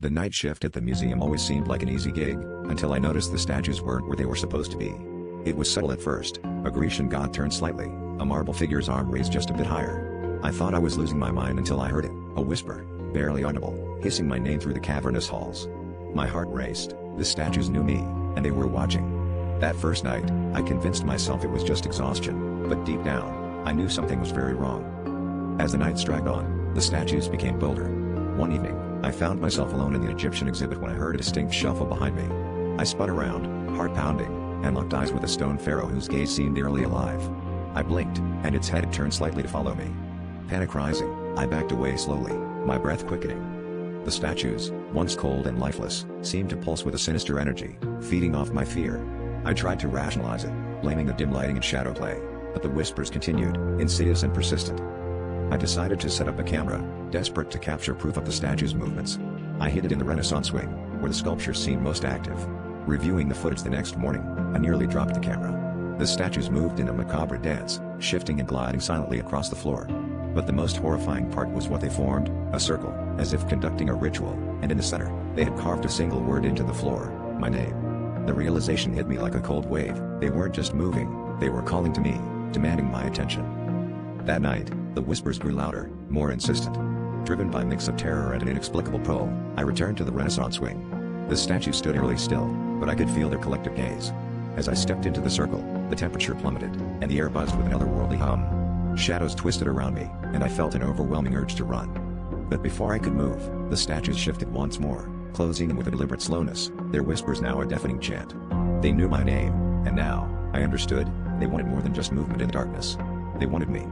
The night shift at the museum always seemed like an easy gig, until I noticed the statues weren't where they were supposed to be. It was subtle at first. A Grecian god turned slightly, a marble figure's arm raised just a bit higher. I thought I was losing my mind until I heard it, a whisper, barely audible, hissing my name through the cavernous halls. My heart raced. The statues knew me, and they were watching. That first night, I convinced myself it was just exhaustion, but deep down, I knew something was very wrong. As the nights dragged on, the statues became bolder. One evening, I found myself alone in the Egyptian exhibit when I heard a distinct shuffle behind me. I spun around, heart pounding, and locked eyes with a stone pharaoh whose gaze seemed eerily alive. I blinked, and its head had turned slightly to follow me. Panic rising, I backed away slowly, my breath quickening. The statues, once cold and lifeless, seemed to pulse with a sinister energy, feeding off my fear. I tried to rationalize it, blaming the dim lighting and shadow play, but the whispers continued, insidious and persistent. I decided to set up a camera, desperate to capture proof of the statue's movements. I hid it in the Renaissance wing, where the sculptures seemed most active. Reviewing the footage the next morning, I nearly dropped the camera. The statues moved in a macabre dance, shifting and gliding silently across the floor. But the most horrifying part was what they formed, a circle, as if conducting a ritual, and in the center, they had carved a single word into the floor, my name. The realization hit me like a cold wave. They weren't just moving, they were calling to me, demanding my attention. That night, the whispers grew louder, more insistent. Driven by a mix of terror and an inexplicable pull, I returned to the Renaissance wing. The statues stood eerily still, but I could feel their collective gaze. As I stepped into the circle, the temperature plummeted, and the air buzzed with an otherworldly hum. Shadows twisted around me, and I felt an overwhelming urge to run. But before I could move, the statues shifted once more, closing in with a deliberate slowness, their whispers now a deafening chant. They knew my name, and now, I understood, they wanted more than just movement in the darkness. They wanted me.